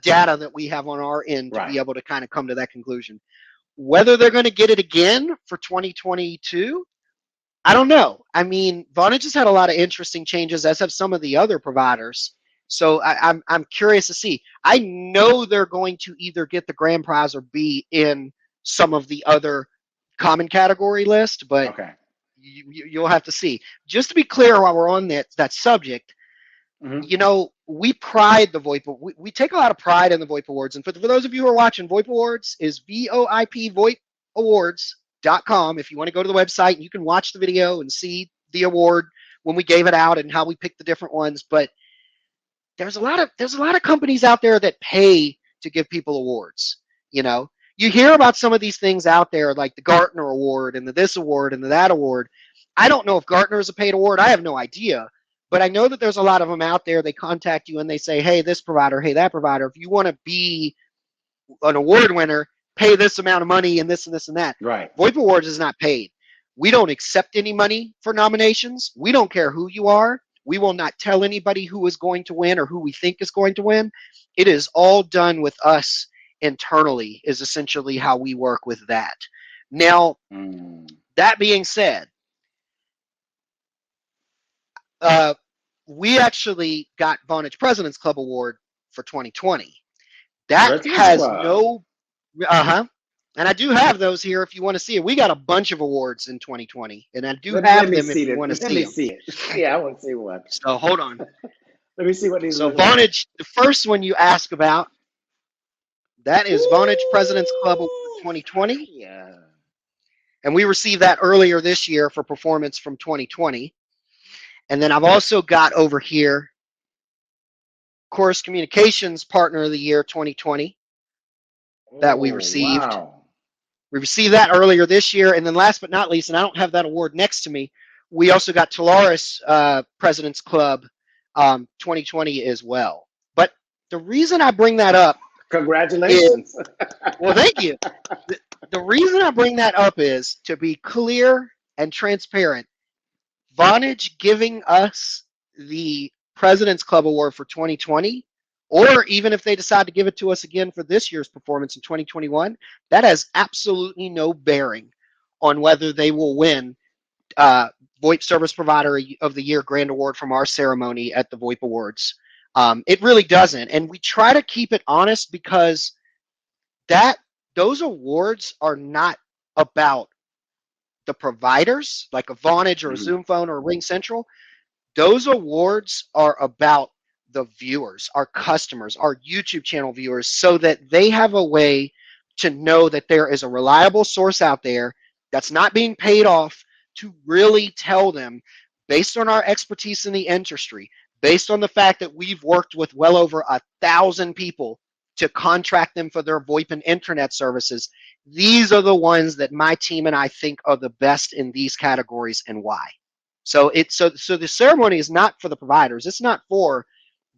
data that we have on our end to Right. be able to kind of come to that conclusion. Whether they're going to get it again for 2022, I don't know. I mean, Vonage has had a lot of interesting changes, as have some of the other providers. So I'm curious to see. I know they're going to either get the grand prize or be in some of the other common category list, but Okay. you'll have to see. Just to be clear, while we're on that subject, Mm-hmm. we pride the VoIP. We take a lot of pride in the VoIP Awards. And for those of you who are watching, VoIP Awards is VoIP, VoIPawards.com. If you want to go to the website, and you can watch the video and see the award when we gave it out and how we picked the different ones. But there's a lot of companies out there that pay to give people awards. You hear about some of these things out there, like the Gartner Award and the this award and the that award. I don't know if Gartner is a paid award. I have no idea. But I know that there's a lot of them out there. They contact you and they say, hey, this provider, hey, that provider. If you want to be an award winner, pay this amount of money and this and this and that. Right. VoIP Awards is not paid. We don't accept any money for nominations. We don't care who you are. We will not tell anybody who is going to win or who we think is going to win. It is all done with us internally, is essentially how we work with that. Now, that being said, we actually got Vonage President's Club Award for 2020. That President's has Club. no, and I do have those here if you want to see it. We got a bunch of awards in 2020, and I do have them if you want to see them. Let me see it. Yeah, I want to see one. So hold on. Let me see what these So look like. Vonage, the first one you ask about, that is Vonage President's Club Award 2020. Yeah. And we received that earlier this year for performance from 2020. And then I've also got over here Chorus Communications Partner of the Year 2020 that we received. Wow. We received that earlier this year. And then last but not least, and I don't have that award next to me, we also got Telaris President's Club 2020 as well. But the reason I bring that up, Congratulations. well, thank you. The reason I bring that up is to be clear and transparent. Vonage giving us the President's Club Award for 2020 Or even if they decide to give it to us again for this year's performance in 2021, that has absolutely no bearing on whether they will win VoIP Service Provider of the Year Grand Award from our ceremony at the Voip Awards. It really doesn't. And we try to keep it honest because those awards are not about the providers like a Vonage or a Zoom Phone or a Ringcentral. Those awards are about the viewers, our customers, our YouTube channel viewers, so that they have a way to know that there is a reliable source out there that's not being paid off to really tell them, based on our expertise in the industry, based on the fact that we've worked with well over 1,000 people to contract them for their VoIP and internet services, these are the ones that my team and I think are the best in these categories and why. So the ceremony is not for the providers. It's not for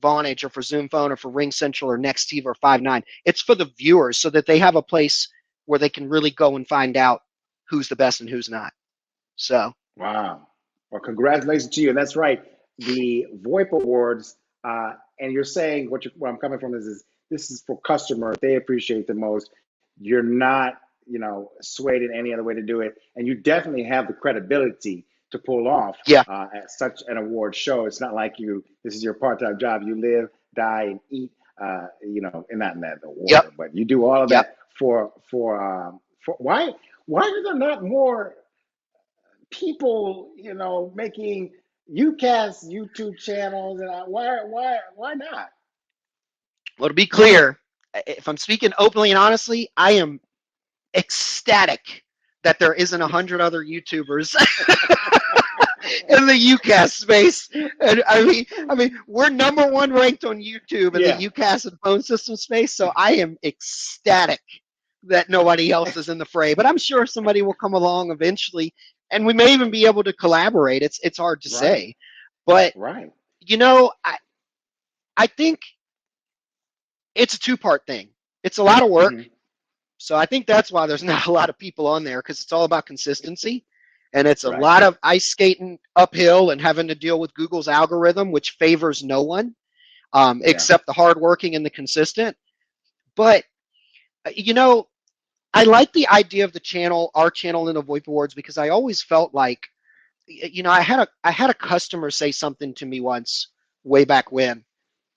Vonage or for Zoom Phone or for Ringcentral or Nextiva or Five9. It's for the viewers so that they have a place where they can really go and find out who's the best and who's not. So. Wow. Well, congratulations to you. And that's right. The VoIP Awards, and you're saying where I'm coming from is this is for customers they appreciate the most. You're not, swayed in any other way to do it. And you definitely have the credibility to pull off at such an award show. It's not like this is your part-time job. You live, die, and eat, in that award. But you do all of that for why are there not more people, making UCAS YouTube channels? And why not? Well, to be clear, if I'm speaking openly and honestly, I am ecstatic that there isn't 100 other YouTubers in the UCAS space. And I mean, we're #1 ranked on YouTube in the UCAS and phone system space. So I am ecstatic that nobody else is in the fray. But I'm sure somebody will come along eventually, and we may even be able to collaborate. It's hard to say, but I think it's a two-part thing. It's a lot of work. So I think that's why there's not a lot of people on there, because it's all about consistency. And it's a lot of ice skating uphill and having to deal with Google's algorithm, which favors no one except the hardworking and the consistent. But, I like the idea of the channel, our channel in the Voip Awards, because I always felt like, I had a customer say something to me once way back when,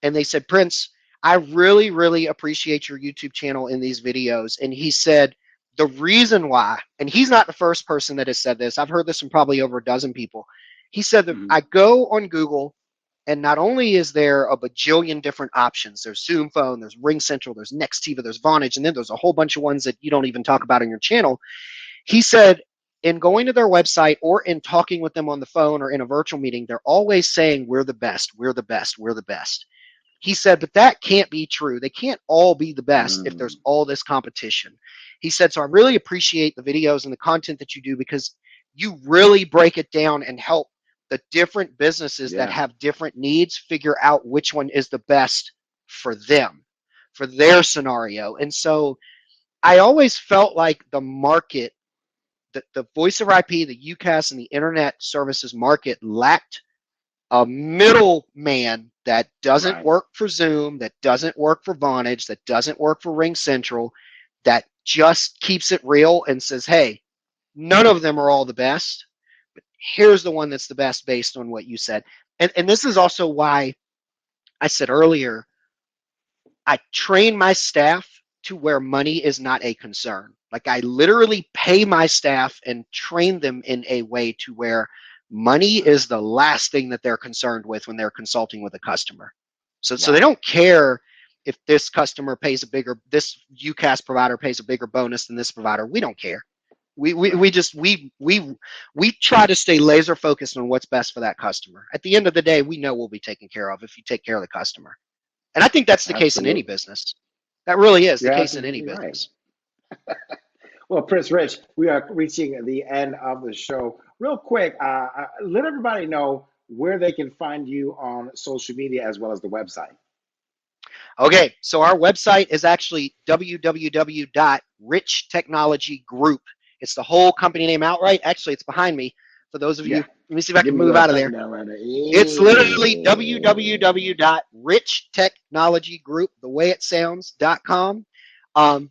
and they said, Prince, I really, really appreciate your YouTube channel in these videos. And he said, the reason why, and he's not the first person that has said this, I've heard this from probably over a dozen people. He said that I go on Google, and not only is there a bajillion different options, there's Zoom Phone, there's Ringcentral, there's Nextiva, there's Vonage, and then there's a whole bunch of ones that you don't even talk about on your channel. He said, in going to their website or in talking with them on the phone or in a virtual meeting, they're always saying, we're the best, we're the best, we're the best. He said, but that can't be true. They can't all be the best if there's all this competition. He said, so I really appreciate the videos and the content that you do, because you really break it down and help the different businesses that have different needs figure out which one is the best for them, for their scenario. And so I always felt like the market, the voice over IP, the UCAS, and the internet services market lacked a middleman that doesn't work for Zoom, that doesn't work for Vonage, that doesn't work for Ringcentral, that just keeps it real and says, hey, none of them are all the best, but here's the one that's the best based on what you said. And this is also why I said earlier, I train my staff to where money is not a concern. Like, I literally pay my staff and train them in a way to where money is the last thing that they're concerned with when they're consulting with a customer. So they don't care if this customer pays this UCAS provider pays a bigger bonus than this provider. We don't care. We try to stay laser focused on what's best for that customer. At the end of the day, we know we'll be taken care of if you take care of the customer. And I think that's the case in any business. That really is the case in any business. Well, Prince Rich, we are reaching the end of the show. Real quick, let everybody know where they can find you on social media as well as the website. Okay, so our website is actually www.richtechnologygroup. It's the whole company name outright. Actually, it's behind me. For those of you, let me see if I can move out of there. It's literally www.richtech, Technology Group, thewayitsounds.com. On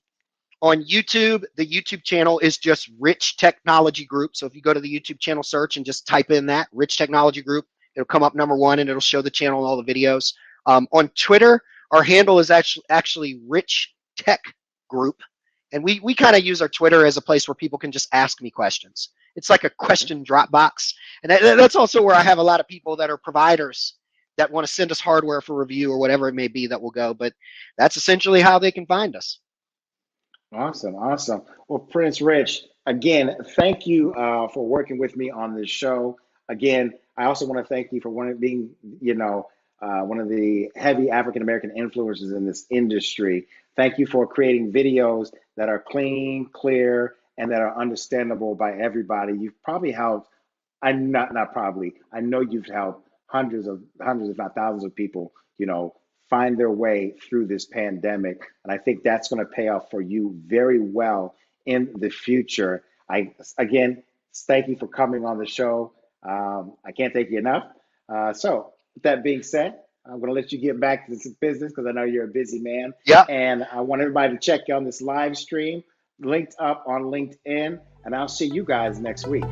YouTube, the YouTube channel is just Rich Technology Group. So if you go to the YouTube channel search and just type in that, Rich Technology Group, it'll come up #1 and it'll show the channel and all the videos. On Twitter, our handle is actually Rich Tech Group. And we kind of use our Twitter as a place where people can just ask me questions. It's like a question drop box. And that's also where I have a lot of people that are providers that want to send us hardware for review or whatever it may be that will go. But that's essentially how they can find us. Awesome, awesome. Well, Prince Rich, again, thank you for working with me on this show. Again, I also want to thank you for being, one of the heavy African American influencers in this industry. Thank you for creating videos that are clean, clear, and that are understandable by everybody. You've probably helped. I'm not probably. I know you've helped hundreds, if not thousands of people, find their way through this pandemic. And I think that's going to pay off for you very well in the future. Again, thank you for coming on the show. I can't thank you enough. So with that being said, I'm going to let you get back to this business because I know you're a busy man. Yeah. And I want everybody to check on this live stream linked up on LinkedIn. And I'll see you guys next week.